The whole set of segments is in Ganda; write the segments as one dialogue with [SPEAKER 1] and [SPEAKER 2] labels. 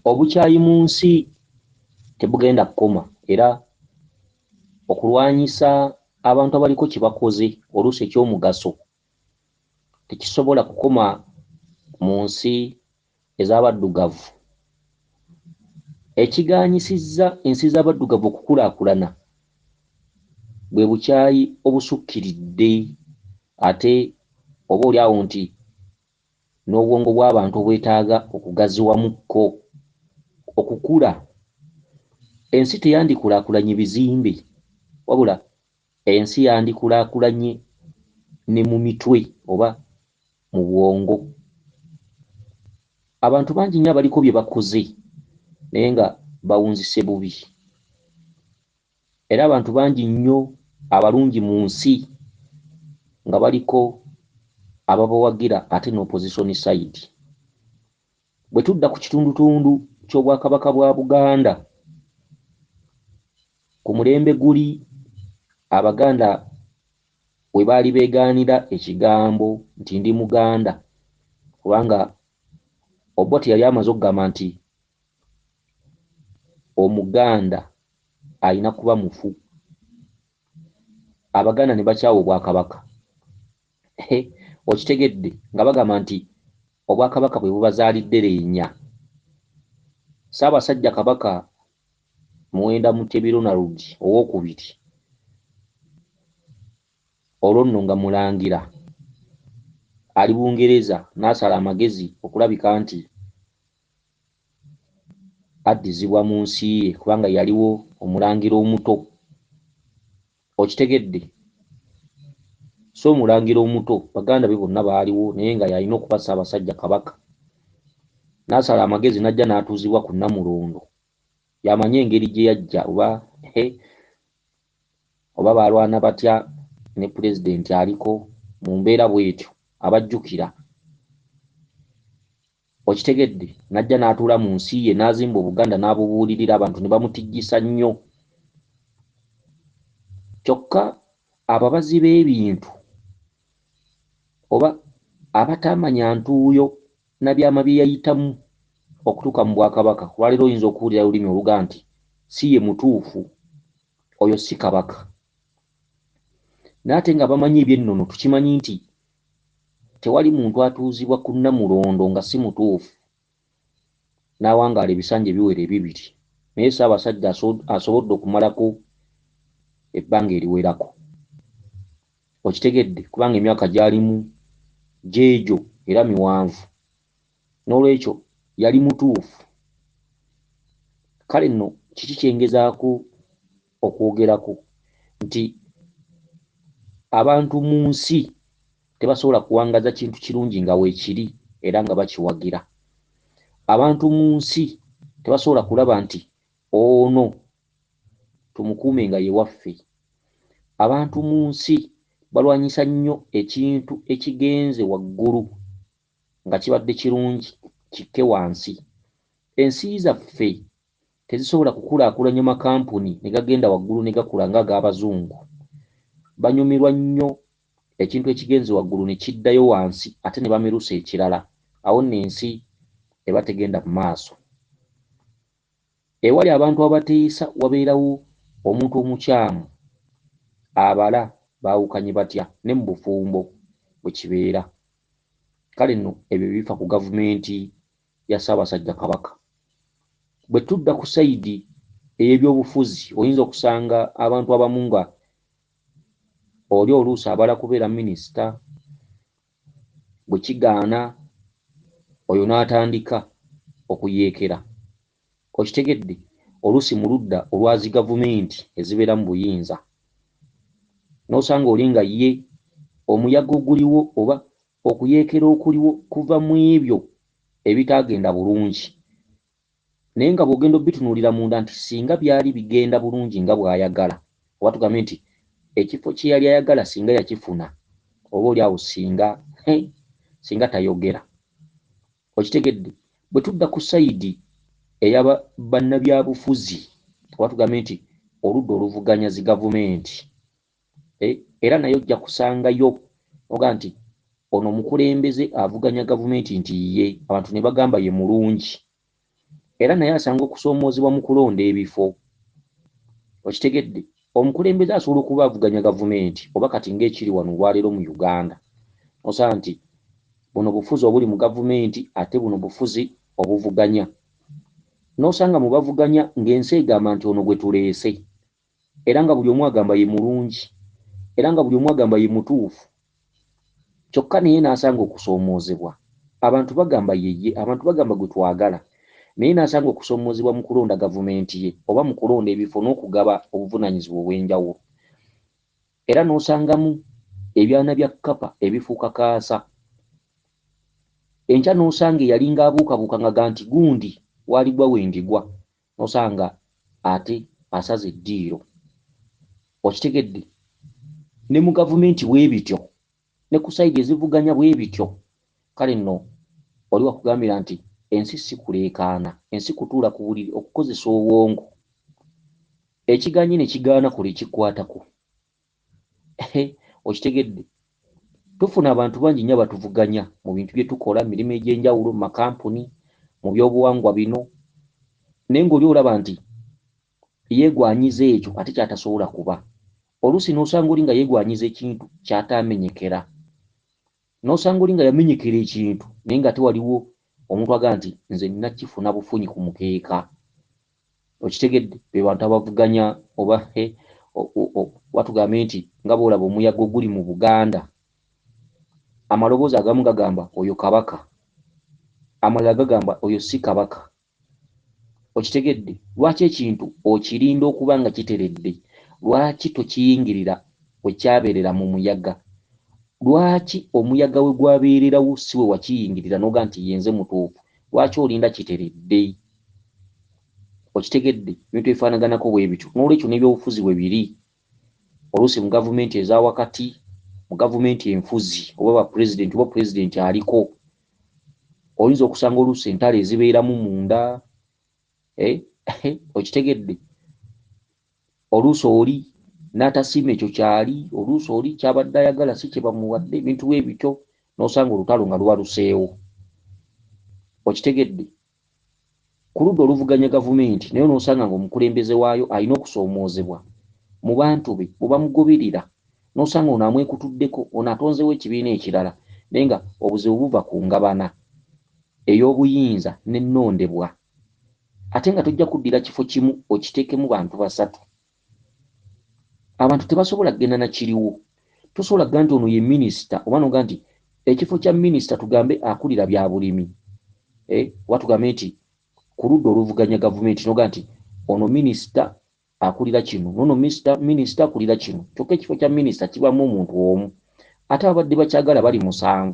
[SPEAKER 1] obukyayi mu nsi tebugenda kukoma era okulwanyisa abantu abaliko kibakoze oluusi ekyomugaso tekisobola kukoma mu nsi ez'abaddugavu. Ekiganyisizza ensi z'abaddugavu okukulaakulana bwe bukyayi obusukkiridde ate oba oli awo nti n'obwongo bw'abantu obwetaaga okugaziwamukko okukula. Ensi teyandikulaakulanye bizimbe wabula ensi yandikulaakulanye ne mu mitwe oba mu bwongo. Abantu bangi nnyo abaliko bye bakoze naye nga bawunzise bubi, era abantu bangi nnyo abalungi mu nsi nga baliko ababawagira ate n'opposition side. Bwe tudda ku kitundutundu ky'Obwakabaka bwa Buganda, ku mulembe guli Abaganda we baali beegaanira ekigambo nti ndi Muganda, kubanga Obote yali amaze okugamba nti Omuganda alina kuba mufu. Abaganda ne bakyawa Obwakabaka. Okitegedde nga bagamba nti Obwakabaka bwe bubazaalidde leenya. Ssaabasajja Kabaka Muwenda Mutebi Ronald owookubiri olwo nno nga mulangira ali Bungereza n'asala amagezi okulabika nti addizibwa mu nsi ye kubanga yaliwo omulangira omuto. Okitegedde? So omulangira omuto baganda be bonna baaliwo naye nga yalina okuba Ssaabasajja Kabaka. N'asala amagezi n'ajja n'atuuzibwa ku Namulondo. Yamanye engeri gye yajja oba baalwana batya ne pulezidenti aliko mu mbeera bw'etyo abajjukira. Okitegedde? N'ajja n'atuula mu nsi ye n'azimba Obuganda n'abubuulirira abantu ne bamutijjisa nnyo. Kyokka ababazi b'ebintu oba abatamanya ntuuyo na byama bye yayitamu okutuuka mu Bwakabaka, olwaleero oyinza okuwulira olulimi oluga nti si ye mutuufu, oyo si Kabaka. N'ate nga bamanyi eby'ennono tukimanyi nti tewali muntu atuuzibwa ku Namulondo nga si mutuufu n'awangaala ebisanja ebiwera ebibiri, naye Ssaabasajja asobodde okumalako ebbanga eriwerako. Okitegedde? Kubanga emyaka gy'alimu gyejo era miwanvu, n'olwekyo yali mutuufu. Kale nno kiki kyengezaako okwogerako? Nti abantu mu nsi tebasobola kuwangaza kintu kirungi nga weekiri era nga bakiwagira. Abantu mu nsi tebasobola kulaba nti ono tumukuume nga ye waffe. Abantu mu nsi balwanyisa nnyo ekintu ekigenze waggulu nga kibadde kirungi kikke wansi. Ensi zaffe tezisobola kukulaakulanya makampuni ne gagenda waggulu ne gakula ng'ag'Abazungu. Banyumirwa nnyo ekintu ekigenze waggulu ne kiddayo wansi ate ne bamerusa ekirala. Awo nno ensi eba tegenda mu maaso. Ewali abantu abateesa wabeerawo omuntu omukyamu, abala baawukanye batya ne mu bufumbo bwe kibeera. Kale nno ebyo bifa ku gavumenti ya Ssaabasajja Kabaka. Bwe tudda ku sayidi ey'ebyobufuzi oyinza okusanga abantu abamu nga oli oluusi abala kubeera minisita, bwe kigaana oyo n'atandika okuyeekera. Okitegedde? Oluusi mu ludda olwazi gavumenti ezibeera mu buyinza n'osanga oli nga ye omuyaga oguliwo oba okuyeekera okuliwo kuva mu ebyo ebitaagenda bulungi, naye nga bw'ogenda obitunuulira munda nti singa byali bigenda bulungi nga bw'ayagala, oba tugambe nti ekifo kye yali ayagala singa yakifuna, oba oli awo singa tayogera. Okitegedde? Bwe tudda ku sayidi ey'aba bannabyabufuzi, oba tugambe nti oludda oluvuganya zi gavumenti, era naye ojja kusangayo oga nti ono omukulembeze avuganya gavumenti nti ye abantu ne bagamba ye mulungi, era naye asanga okusoomoozebwa mu kulonda ebifo. Okitegedde, omukulembeze asobola okuba avuganya gavumenti oba kati ng'ekiri wano olwaleero mu Uganda osanga nti buno bufuzi obuli mu gavumenti ate buno bufuzi obuvuganya, n'osanga mu bavuganya ng'ensi egamba nti ono gwe tuleese, era nga buli omu agamba ye mulungi, era nga buli omu agamba ye mutuufu, kyokka naye n'asanga okusoomoozebwa abantu bagamba yeye, abantu bagamba gwe twagala, naye n'asanga okusoomoozebwa mu kulonda gavumenti ye oba mu kulonda ebifo n'okugaba obuvunaanyizibwa obw'enjawulo, era n'osangamu ebyana bya kkapa ebifuuka kaasa. Enkya n'osanga eyalinga abuukabuuka nga nti gundi waaligwa wendigwa, n'osanga ate asaze eddiiro. Okitegedde, ne mu gavumenti bwe bityo, ne ku sayidi ezivuganya bwe bityo. Kale nno oli wakugambira nti ensi si kuleekaana, ensi kutuula ku buliri okukozesa obwongo, ekiganye ne kigaana kule kikwatako. Okitegedde, tufuna abantu bangi nnyo abatuvuganya mu bintu bye tukola, mirimu egy'enjawulo, mu makampuni, mu byobuwangwa bino, naye ng'oli olaba nti yeegwanyiza ekyo ate kyatasobola kuba. Oluusi n'osanga oli nga yeegwanyiza ekintu kyataamenyekera, n'osanga oli nga yamenyekera ekintu naye nga tewaliwo omuntu agamba nti nze nina kifuna bufunyi ku mukeeka. Okitegedde, be bantu abavuganya oba watugambe nti nga boolaba omuyaga oguli mu Buganda, amaloboozi agamu gagamba oyo kabaka, amalala gagamba oyo si kabaka. Okitegedde, lwaki ekintu okirinda okuba nga kiteredde? Lwaki tokiyingirira bwe kyabeerera mu muyaga? Lwaki omuyaga we gwabeererawo si we wakiyingirira n'oga nti yenze mutuufu? Lwaki olinda kiteredde? Okitegedde, ebintu ebifaanaganako bwe bityo. N'olwekyo n'ebyobufuzi bwe biri. Oluusi mu gavumenti eza wakati, mu gavumenti enfuzi oba bapulezidenti oba pulezidenti aliko, oyinza okusanga oluusi entalo ezibeeramu munda. Okitegedde, oluusi oli n'atasiima ekyo kyali, oluusi oli kyabadde ayagala si kye bamuwadde, ebintu bwe bityo, n'osanga olutalo nga luba luseewo. Okitegedde, ku ludda oluvuganya gavumenti naye n'osanga ng'omukulembeze waayo alina okusoomoozebwa mu bantu be bwe bamugoberera, n'osanga ono amwekutuddeko, ono atonzeewo ekibiina ekirala, naye nga obuzibu buva ku ngabana ey'obuyinza n'ennondebwa, ate nga tojja kuddira kifo kimu okiteekemu bantu basatu. Abantu tebasobola kgenda na kiriwo. Tosobola kugamba nti ono ye minisita oba noga nti ekifo kya minisita tugambe akulira bya bulimi, watugambe nti ku ludda oluvuganya gavumenti noga nti ono minisita akulira kino, nono minisita akulira kino, kyokka ekifo kya minisita kibamu omuntu omu, ate abadde bakyagala bali 7.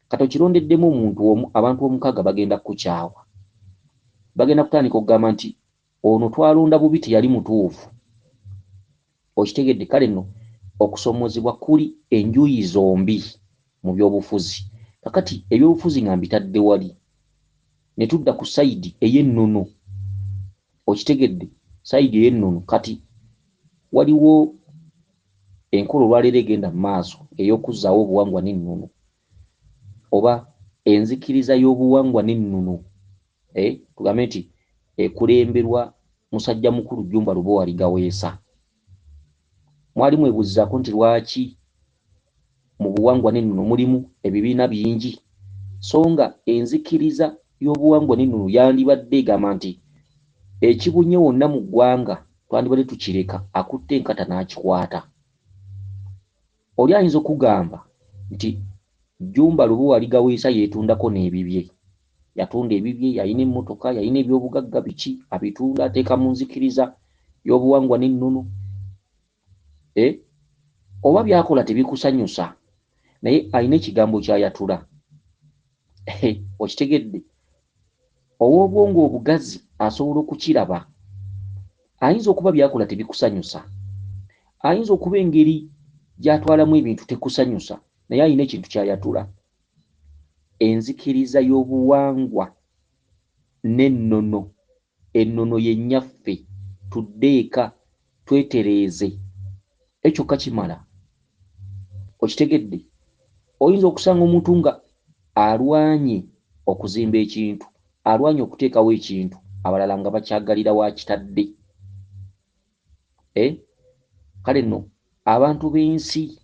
[SPEAKER 1] Kati okirondedemu omuntu omu, abantu 6 bagenda kukukyawa, bagenda kutandika okugamba nti ono twalonda bubi teyali mutuufu. Okitegedde, kale nno okusoomoozebwa kuli enjuyi zombi mu byobufuzi. Kakati ebyobufuzi nga mbitadde wali ne tudda ku sayidi ey'ennono. Okitegedde, sayidi ey'ennono kati waliwo enkola olwaleero egenda mu maaso ey'okuzzaawo obuwangwa n'ennono oba enzikiriza y'obuwangwa n'ennono. Tugambe nti ekulemberwa musajja mukulu Jjumba Lubowa Ligaweesa. Mwali mwebuuzizaako nti lwaki mu buwangwa n'ennono mulimu ebibiina bingi, so nga enzikiriza y'obuwangwa n'ennono yandibadde egamba nti ekibunye wonna mu ggwanga twandibadde tukireka, akutte enkata n'akikwata. Oli ayinza okugamba nti Jjumba Lubowa Ligaweesa yeetundako n'ebibye, yatunda ebibye, yalina emmotoka, yalina ebyobugagga biki, abitunda ateeka mu nzikiriza y'obuwangwa n'ennono. Oba byakola tebikusanyusa, naye alina ekigambo ky'ayatula. Okitegedde, ow'obwongo obugazi asobola okukiraba. Ayinza okuba byakola tebikusanyusa, ayinza okuba engeri gy'atwalamu ebintu tekusanyusa, naye alina ekintu ky'ayatula. Enzikiriza y'obuwangwa n'ennono, ennono ye nnyaffe, tuddeeka twetereeze, ekyo kakimala. Okitegedde, oyinza okusanga omuntu nga alwanye okuzimba ekintu alwanya okuteekawo ekintu abalala nga bakyagalira wakitadde. Kale nno abantu b'ensi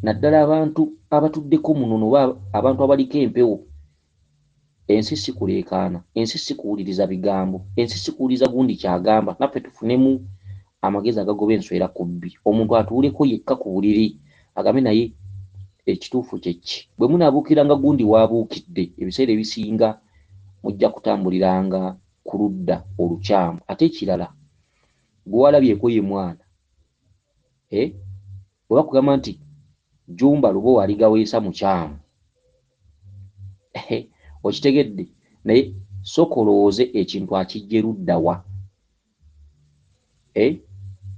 [SPEAKER 1] naddala abantu abatuddeko muno oba abantu abaliko empewo, ensi si kuleekaana, ensi si kuwuliriza bigambo, ensi si kuwuliriza gundi kyagamba. Naffe tufunemu amagezi agagoba enswera ku bbi. Omuntu atuuleko yekka ku buliri agambe naye ekituufu kye ki. Bwe munaabuukiranga gundi waabuukidde, ebiseera ebisinga mujja kutambuliranga ku ludda olukyamu. Ate ekirala gwe walabyeko ye mwana, oba kugamba nti Jjumba lubo aligaweesa mukyamu, okitegedde, naye sooka olowooze ekintu akijje ludda wa.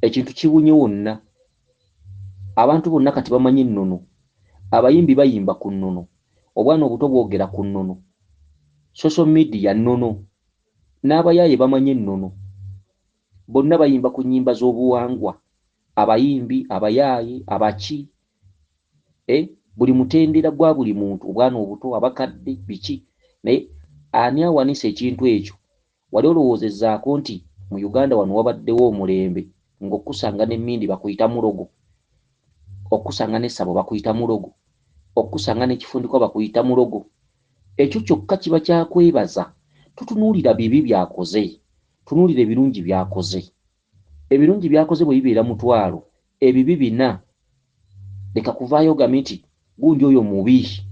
[SPEAKER 1] Ekintu kibunye wonna, abantu bonna kati bamanyi ennono, abayimbi bayimba ku nnono, obwana obuto bwogera ku nnono, social media nnono, n'abayaaye bamanyi ennono, bonna bayimba ku nnyimba z'obuwangwa, abayimbi, abayaaye, abaki, buli mutendera gwa buli muntu, obwana obuto, abakadde, biki. Naye ani awanisa ekintu ekyo? Wali olowoozezzaako nti mu Uganda wano wabaddewo omulembe ng'okusanga n'emmindi bakuyita mulogo, okusanga n'essabo bakuyita mulogo, okusanga n'ekifundikwa bakuyita mulogo. Ekyo kyokka kiba kyakwebaza. Tutunuulira bibi byakoze, tunuulira ebirungi byakoze. Ebirungi byakoze bwe bibeera mutwalo, ebibi bina. Leka kuvaayo gambe nti gundi oyo mubi.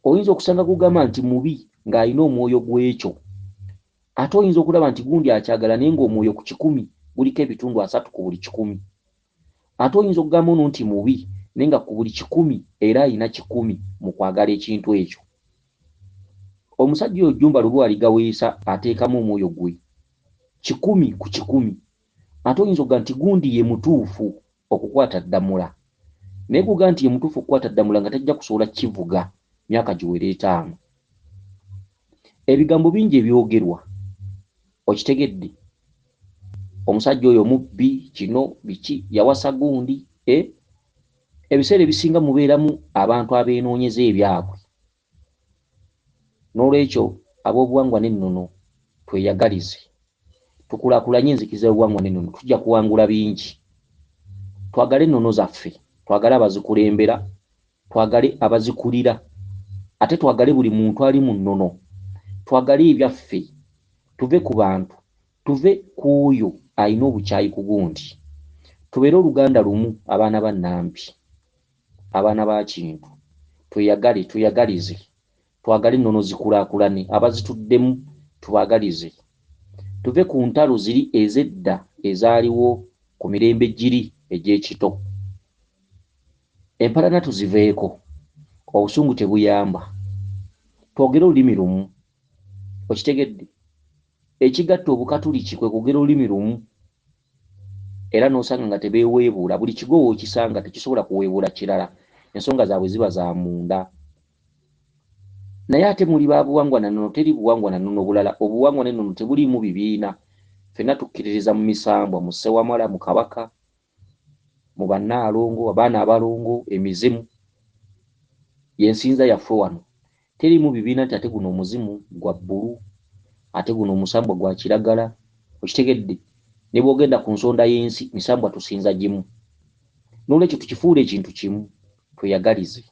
[SPEAKER 1] Oyinza okusanga kugamba nti mubi ng'alina omwoyo gw'ekyo, ate oyinza okulaba nti gundi akyagala naye ng'omwoyo ku 100 guliko ebitundu 3 ku buli 100. Ate oyinza okugamba ono nti mubi naye nga ku buli 100 era alina 100 mu kwagala ekintu ekyo. Omusajja oyo Jjumba lubo aligaweesa ateekamu omwoyo gwe 100 ku 100. Ate oyinza okugamba nti gundi ye mutuufu okukwata ddamula, naye kuga nti ye mutuufu okukwata ddamula nga tajja kusobola kivuga myaka giwera 5. Ebigambo bingi ebyogerwa, okitegedde. Omusajja oyo mubbi, kino biki, yawasa gundi. Ebiseera ebisinga mubeeramu abantu abeenoonyeza ebyabwe. N'olwekyo ab'obuwangwa n'ennono tweyagalize, tukulaakulanye enzikiriza y'obuwangwa n'ennono, tujja kuwangula bingi. Twagale ennono zaffe, twagale abazikulembera, twagale abazikulira, ate twagale buli muntu ali mu nnono. Twagale ebyaffe, tuve ku bantu, tuve ku oyo alina obukyayi ku gundi. Tubeere oluganda lumu, abaana ba Nambi, abaana ba Kintu. Tweyagale, tweyagalize, twagale ennono zikulaakulane, abazituddemu tubagalize. Tuve ku ntalo ziri ez'edda ezaaliwo ku mirembe giri egy'ekito. Empalana tuziveeko, obusungu tebuyamba. Twogere olulimi lumu, okitegedde. Ekigatta Obukatuliki kwe kwogera olulimi lumu, era n'osanga nga tebeeweebuula. Buli kigo w'okisanga tekisobola kuweebuula kirala, ensonga zaabwe ziba za munda. Naye ate muli ba buwangwa na nnono, teri buwangwa na nnono bulala. Obuwangwa n'ennono tebuliimu bibiina. Ffenna tukkiririza mu misambwa, mu Ssewamala, mu Kabaka, mu Bannaalongo, abaana abalongo, emizimu. Yensinza yaffe wano teriimu bibiina nti ate guno omuzimu gwa bbulu, ate guno omusambwa gwa kiragala. Okitegedde. Ne bw'ogenda ku nsonda y'ensi, misambwa tusinza gimu. N'olwekyo tukifuula ekintu kimu, tweyagalize.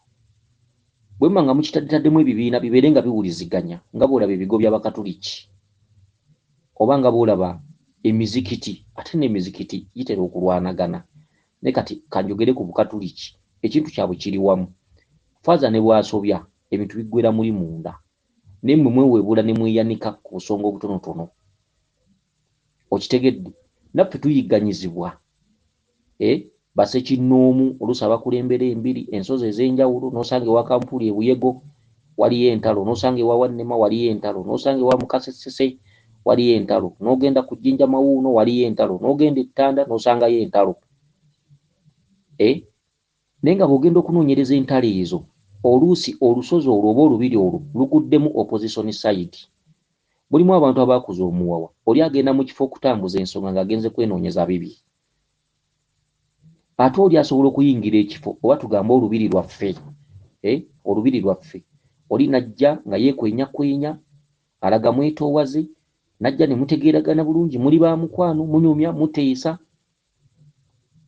[SPEAKER 1] Bwe mba nga mukitaddetaddemu ebibiina bibeere nga biwuliziganya, nga bw'olaba ebigo by'Abakatuliki oba nga bw'olaba emizikiti. Ate n'emizikiti gitera okulwanagana. Ne kati kanjogere ku Bukatuliki, ekintu kyabwe kiri wamu. Faaza ne bwasobya ebintu biggwera muli munda, naye mmwe mweweebuula ne mweyanika ku busonga obutonotono. Okitegedde. Naffe tuyigganyizibwa. Basekinnoomu oluusi abakulembera embiri, ensozi ez'enjawulo, n'osanga ewa Kampuli e Buyego waliyo entalo, n'osanga ewa Wannema waliyo entalo, n'osanga ewa Mukasesese waliyo entalo, n'ogenda ku Jjinja Mawuuno waliyo entalo, n'ogenda e Ttanda n'osangayo entalo. Naye nga bw'ogenda okunoonyereza entalo ezo, oluusi olusozi olwo oba olubiri olwo luguddemu opposition side. Mulimu abantu abaakuza omuwawa, oli agenda mu kifo okutambuza ensonga ng'agenze kwenoonyeza bibi. Ate oli asobola okuyingira ekifo, oba tugamba olubiri lwaffe, olubiri lwaffe, oli najja nga yeekwenyakwenya alaga mwetoowaze, najja ne mutegeeragana bulungi, muli ba mukwano, munyumya, muteesa.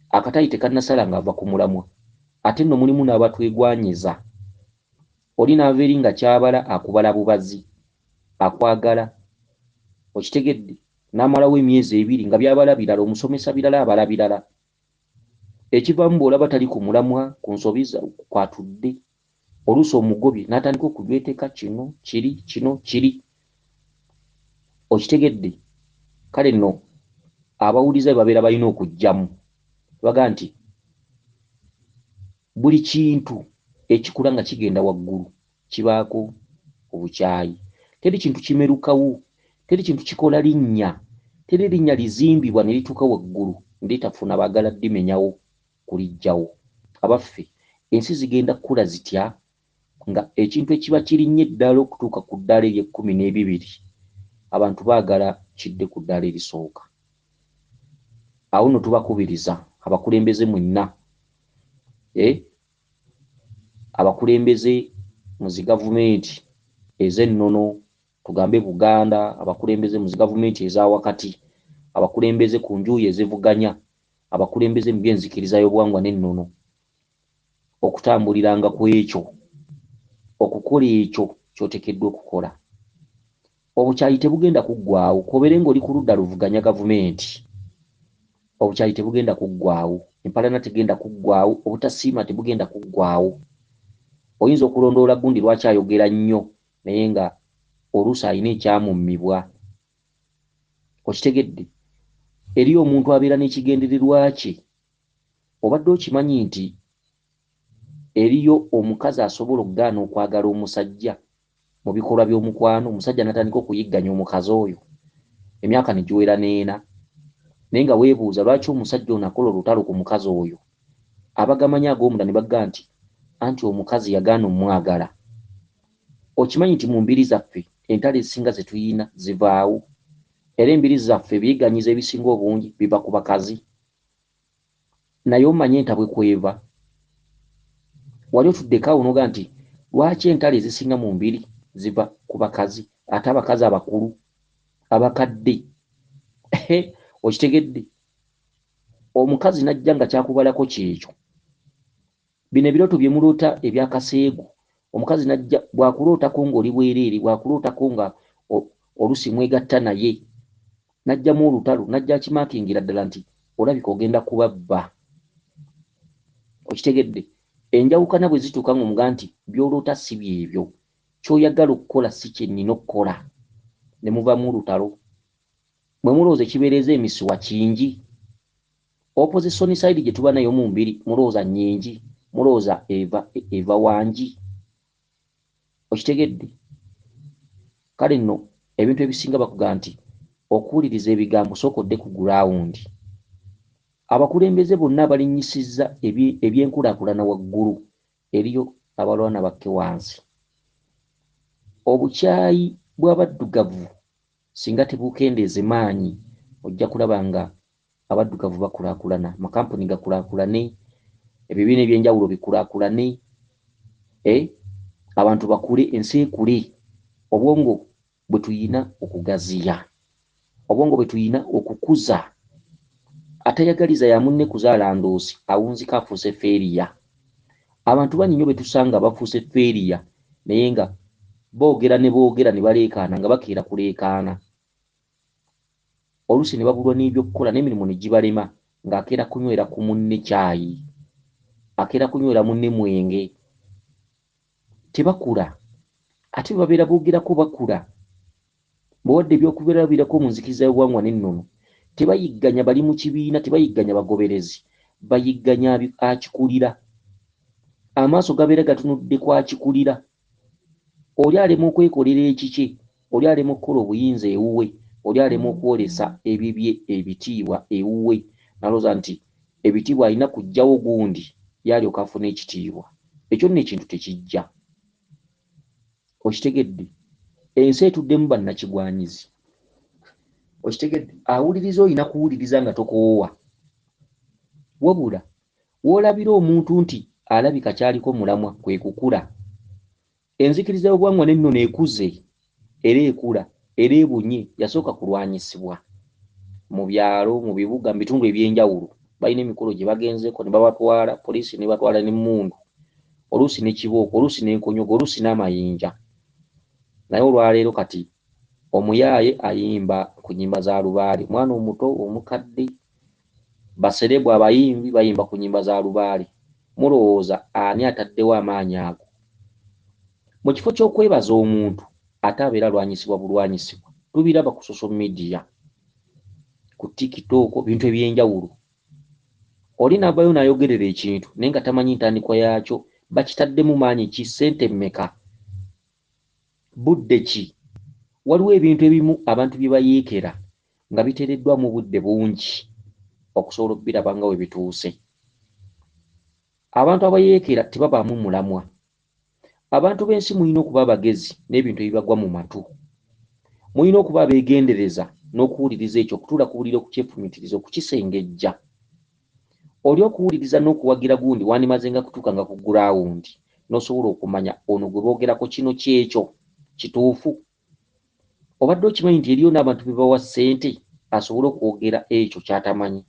[SPEAKER 1] Akatayi tekannasala ng'ava ku mulamwa. Ate nno mulimu n'abatwegwanyiza. Oli n'ava eri nga kyabala akubala bubazi, akwagala. Okitegedde? N'amalawo emyezi 2 nga byabala birala, omusomesa birala, abala birala. Ekivaamu bw'olaba tali ku mulamwa, ku nsobi kwatudde, oluusi omugobye n'atandika okugweteeka kino kiri. Okitegedde? Kale nno abawuliza babeera balina okujjamu. Baga nti buli kintu ekikula nga kigenda waggulu kibaako obukyayi. Teri kintu kimerukawo, teri kintu kikola linnya, teri linnya lizimbibwa ne lituuka waggulu nditafuna baagala dimenyawo kulijjawo. Abaffe ensi zigenda kukula zitya nga ekintu ekiba kirinnye eddala okutuuka ku ddaala ery'e12 abantu baagala kidde ku ddaala erisooka. Awo nno tubakubiriza abakulembeze mwenna, abakulembeze mu zi gavumenti ez'ennono, tugambe Buganda, abakulembeze mu zi gavumenti eza wakati, abakulembeze ku njuyi ezivuganya, abakulembeze mu byenzikiriza y'obuwangwa n'ennono, okutambuliranga ku ekyo, okukola ekyo ky'oteekeddwa okukola. Obukyayi tebugenda kuggwaawo, kobere ng'oli ku ludda luvuganya gavumenti. Obukyayi tebugenda kuggwaawo, empalana tegenda kuggwaawo, obutasiima tebugenda kuggwaawo. Oyinza okulondoola gundi lwaki ayogera nnyo naye nga oluusi alina ekyamummibwa. Okitegedde? Eriyo omuntu abeera n'ekigendererwa kye. Obadde okimanyi nti eriyo omukazi asobola okugaana okwagala omusajja mu bikolwa by'omukwano, omusajja n'atandika okuyigganya omukazi oyo, emyaka ne giwera n'ena, naye nga weebuuza lwaki omusajja ono akola olutalo ku mukazi oyo. Abagamanyi ag'omunda ne bagga nti anti omukazi yagaana omwagala. Okimanyi nti mu mbiri zaffe entalo ezisinga ze tuyina zivaawo, era embiri zaffe ebiyigganyizo ebisinga obungi biva ku bakazi. Naye omanye entabwe kweva. Wali otuddeko awo n'oga nti lwaki entalo ezisinga mu mbiri ziva ku bakazi, ate abakazi abakulu abakadde? Okitegedde? Omukazi najja nga kyakubalako kyekyo. Bino ebirooto bye muloota ebyakaseegu, omukazi najja bwakulootako ng'oli bwereere, bwakulootako nga oluusi mwegatta naye, najjamu olutalo, najja akimaakingira ddala nti olabika ogenda kubabba. Okitegedde? Enjawukana bwe zituuka ng'omuga nti by'oloota si byebyo, ky'oyagala okukola si kye nnina okukola, ne muvaamu olutalo. Mwe mulowooza ekibeereza emisuwa kingi? Opposition side gye tuba nayo mu mbiri mulowooza nnyingi? Mulowooza eva wangi? Okitegedde? Kale nno ebintu ebisinga bakuga nti okuwuliriza ebigambo sooka odde ku ground. Abakulembeze bonna balinnyisizza ebyenkulaakulana waggulu, eriyo abalwana bakke wansi. Obukyayi bw'abaddugavu singa tebukendeeze maanyi, ojja kulaba nga abaddugavu bakulaakulana, amakampuni gakulaakulane, ebibiina ebyenjawulo bikulaakulane, abantu bakule, ensi ekule, obwongo bwe tuyina okugaziya, obwongo bwe tuyina okukuza. Atayagaliza ya munne kuzaala ndoosi awunzika afuuse feeriya. Abantu banyinyo be tusanga bafuuse feeriya naye nga boogera ne baleekaana nga bakeera kuleekaana. Oluusi ne babulwa n'ebyokukola n'emirimu ne gibalema, ng'akeera kunywera ku munne caayi, akeera kunywera munne mwenge. Tebakula, ate babeera boogerako bakula. Bwewadde ebyokubeerabirako mu nzikiriza y'obuwangwa n'ennono, tebayigganya bali mu kibiina, tebayigganya bagoberezi, bayigganya akikulira. Amaaso gabeera gatunudde ku akikulira. Oli alema okwekolera ekikye, oli alema okukola obuyinza ewuwe, oli alema okwolesa ebibye ebitiibwa ewuwe, nalowooza nti ebitiibwa alina kuggyawo gundi yalyoka afuna ekitiibwa. Ekyo nno ekintu tekijja. Okitegedde? Ensi etuddemu bannakigwanyizi. Okitegedde? Awuliriza olina kuwuliriza nga tokoowa. Wabula w'olabira omuntu nti alabika kyaliko mulamwa kwe kukula. Enzikiriza y'obuwangwa n'ennono ekuze, era ekula era ebunye yasooka kulwanyisibwa mu byalo mu bibuga mu bitundu ebyenjawulo. Balina emikolo gye bagenzeko ne babatwala poliisi ne batwala n'emmundu, oluusi ne kibooko, oluusi n'enkonyogo, oluusi n'amayinja. Naye olwaleero kati omuyaaye ayimba ku nnyimba za lubaale, mwana omuto omukadde, baserebu abayimbi bayimba ku nnyimba za lubaale. Mulowooza ani ataddewo amaanyi ago? Mu kifo ky'okwebaza omuntu ate abeera alwanyisibwa bulwanyisibwa. Tubiraba ku social media, ku TikTok, bintu ebyenjawulo. Oli n'avaayo n'ayogerera ekintu naye nga tamanyi ntandikwa yaakyo, bakitaddemu maanyi ki, ssente mmeka, budde ki? Waliwo ebintu ebimu abantu bye bayeekera nga biteereddwa mu budde bungi okusobola okubiraba nga we bituuse. Abantu abayeekera tebabaamu mulamwa. Abantu b'ensi mulina okuba abagezi n'ebintu ebibagwa mu matu. Mulina okuba abeegendereza n'okuwuliriza ekyo, okutuula kuwulira okukyefumitiriza, okukisengejja. Oli okuwuliriza n'okuwagira gundi wandimaze nga kutuuka nga ku gurawundi n'osobola okumanya ono gwe boogerako kino kyekyo kituufu. Obadde okimanyi nti eriyo n'abantu be bawa ssente asobole okwogera ekyo ky'atamanyi?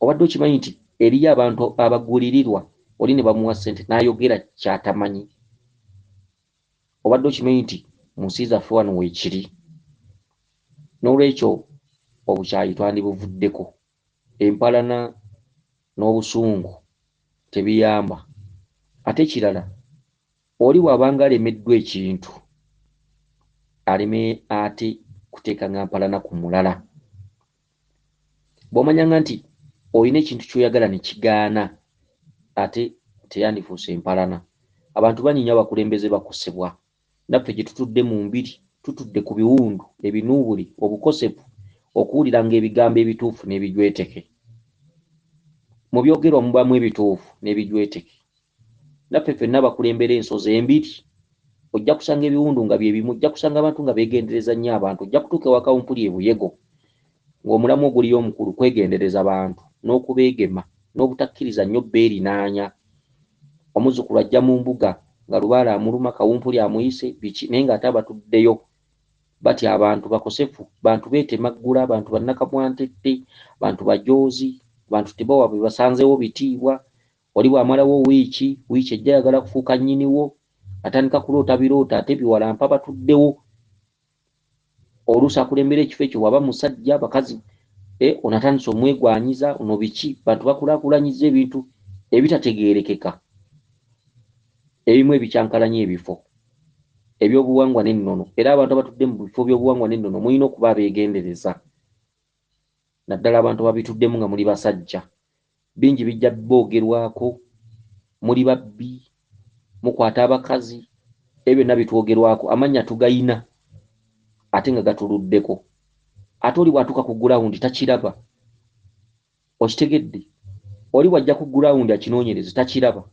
[SPEAKER 1] Obadde okimanyi nti eriyo abantu abagulirirwa oli ne bamuwa ssente n'ayogera ky'atamanyi? Obadde okimanyi nti mu nsi zaffe wano weekiri? N'olwekyo obukyayi twandibuvuddeko. Empalana n'obusungu tebiyamba. Ate kirala, oli bw'abanga alemeddwa ekintu aleme ate kuteeka nga mpalana ku mulala. Bw'omanyanga nti olina ekintu ky'oyagala ne kigaana ate teyandifuuse empalana. Abantu banyinya abakulembeze bakosebwa. Naffe gye tutudde mu mbiri tutudde ku biwundu, ebinuubuli, obukosefu, okuwulira ng'ebigambo ebituufu n'ebijweteke. Mu byogerwa mubaamu ebituufu n'ebijweteke. Naffe ffenna abakulembera ensozi embiri, ojja kusanga ebiwundu nga bye bimu, ojja kusanga abantu nga beegendereza nnyo abantu, ojja kutuuka ewa Kawumpuli e Buyego ng'omulamu oguliyo omukulu kwegendereza bantu n'okubeegema n'obutakkiriza nnyo beerinaanya. Omuzzukulu ajja mu mbuga nga Lubaale amuluma, Kawumpuli amuyise biki, naye ng'ate abatuddeyo batya abantu bakosefu, bantu beetemaggula, bantu bannakamwantette, bantu bajoozi, bantu tebawa bwe basanzeewo bitiibwa. Oli bw'amalawo wiiki ejja ayagala kufuuka nnyiniwo, atandika kuloota biroota ate biwalampa batuddewo. Oluusi akulembera ekifo ekyo waba musajja, bakazi onatandise omwegwanyiza, ono biki, bantu bakulaakulanyiza ebintu ebitategeerekeka. Ebimu ebikyankalanya ebifo ebyobuwangwa n'ennono, era abantu abatudde mu bifo by'obuwangwa n'ennono mulina okuba abeegendereza. Naddala abantu babituddemu nga muli basajja, bingi bijja boogerwako, muli babbi, mukwata abakazi, ebyo byonna bitwogerwako, amannya tugayina ate nga gatuluddeko. Ate oli bw'atuuka ku gurawundi takiraba. Okitegedde? Oli bw'ajja ku gurawundi akinoonyereze takiraba.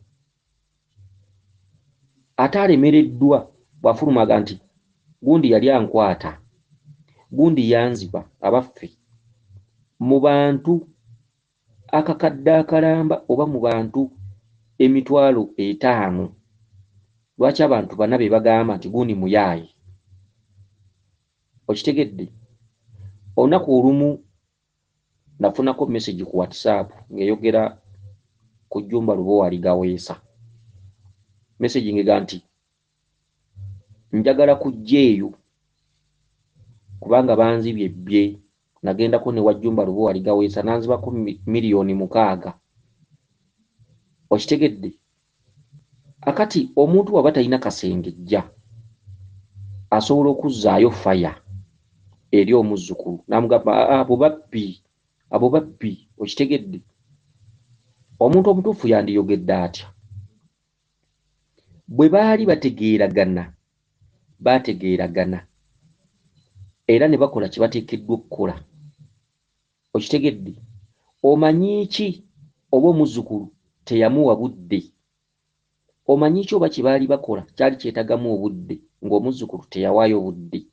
[SPEAKER 1] Ate alemereddwa bw'afulumaga nti gundi yali ankwata, gundi yanziba. Abaffe mu bantu akakadde akalamba oba mu bantu 5,000 lwaki abantu 4 be bagamba nti gundi muyaaye? Okitegedde? Olunaku olumu nafunako message ku WhatsApp ng'eyogera ku Jjumba Lubowa Gaweesa. Message ngega nti njagala kujja eyo kubanga banzibye bye, nagendako ne wa Jjumba Lubowa Gaweesa nanzibako miliyoni 6. Okitegedde? Akati omuntu waba talina kasengejja asobola okuzzaayo faya eri omuzzukulu n'amugamba abo babbi. Okitegedde? Omuntu omutuufu yandiyogedde atya? Bwe baali bategeeragana era ne bakola kye bateekeddwa okukola. Okitegedde? Omanyi ki oba omuzzukulu teyamuwa budde? Omanyi ki oba kye baali bakola kyali kyetagamu obudde ng'omuzzukulu teyawaayo budde?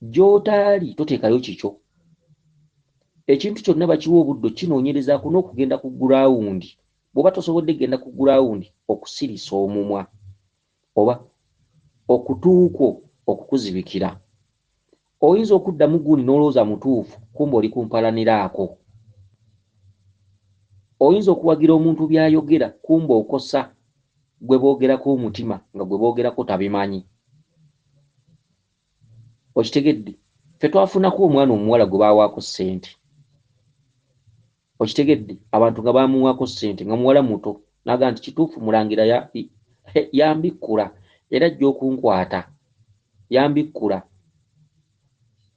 [SPEAKER 1] Gy'otaali toteekayo kikyo. Ekintu kyonna bakiwa obudde okinoonyerezaako n'okugenda ku gurawundi. Bw'oba tosobodde genda ku gurawundi okusirisa omumwa oba okutuuko okukuzibikira. Oyinza okuddamu gundi n'olowooza mutuufu kumbe oli kumpalaniraako. Oyinza okuwagira omuntu by'ayogera kumbe okosa gwe boogerako omutima nga gwe boogerako tabimanyi. Okitegedde? Ffe twafunako omwana omuwala gwe baawaako ssente. Okitegedde? Abantu nga baamuwaako ssente nga muwala muto n'agamba nti kituufu Mulangira yambikkula era ajja okunkwata yambikkula.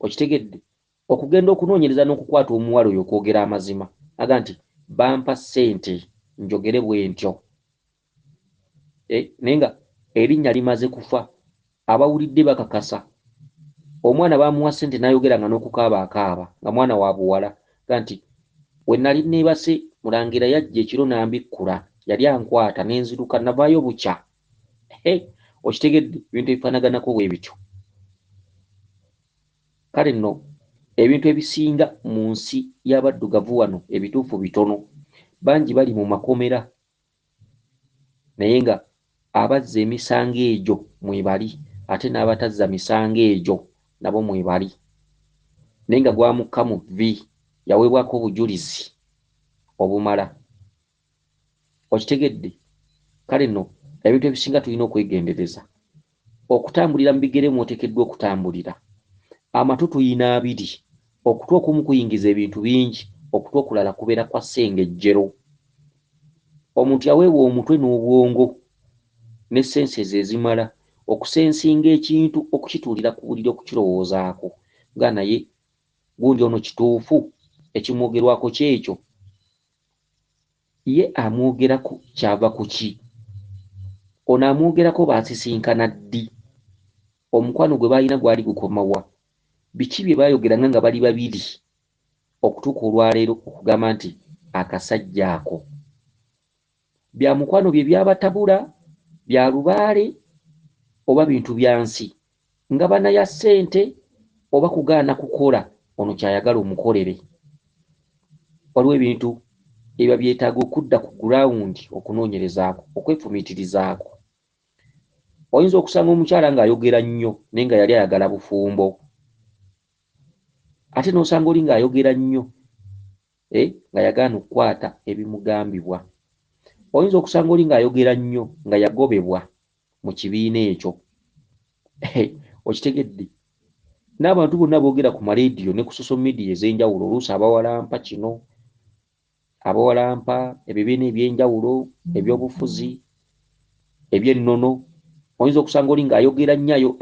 [SPEAKER 1] Okitegedde? Okugenda okunoonyereza n'okukwata omuwala oyo okwogera amazima aga nti bampa ssente njogere bwe ntyo. Naye nga erinnya limaze kufa, abawulidde bakakasa. Omwana baamuwa ssente n'ayogera nga n'okukaaba akaaba nga mwana wa buwala ga nti we nali neebase Mulangira yajja ekiro n'ambikkula, yali ankwata n'enziruka navaayo bukya. Okitegedde? Ebintu ebifaanaganako bwe bityo. Kale nno ebintu ebisinga mu nsi y'abaddugavu wano ebituufu bitono. Bangi bali mu makomera naye nga abazza emisango egyo mwebali ate n'abatazza misango egyo nabo mwebali. Naye nga gwamukka mu vvi yaweebwako obujulizi obumala. Okitegedde? Kale nno ebintu ebisinga tulina okwegendereza. Okutambulira mu bigere mw'oteekeddwa okutambulira. Amatu tuyina abiri. Okutwa okumu kuyingiza ebintu bingi, okutwa okulala kubeera kwa ssengejjero. Omuntu yaweebwa omutwe n'obwongo n'essensi ezo ezimala okusensinga ekintu, okukituulira ku buliri, okukirowoozaako nga naye gundi ono kituufu ekimwogerwako kyekyo. Ye amwogerako kyava ku ki? Ono amwogerako baasisinkana ddi? Omukwano gwe baalina gwali gukomawa? Biki bye baayogeranga nga bali babiri okutuuka olwaleero okugamba nti akasajja ako? Bya mukwano bye byabatabula, bya lubaale oba bintu bya nsi? Nga banaya ssente oba kugaana kukola ono kyayagala omukolere? Waliwo ebintu ebiba byetaaga okudda ku gurawundi okunoonyerezaako, okwefumiitirizaako. Oyinza okusanga omukyala ng'ayogera nnyo naye nga yali ayagala bufumbo. Ate n'osanga oli ng'ayogera nnyo nga yagaana okukwata ebimugambibwa. Oyinza okusanga oli ng'ayogera nnyo nga yagobebwa mu kibiina ekyo. Okitegedde? N'abantu bonna boogera ku maleediyo ne ku social media ez'enjawulo oluusi abawalampa kino, abawalampa ebibiina eby'enjawulo, ebyobufuzi, eby'ennono. Oyinza okusanga oli ng'ayogera nnyo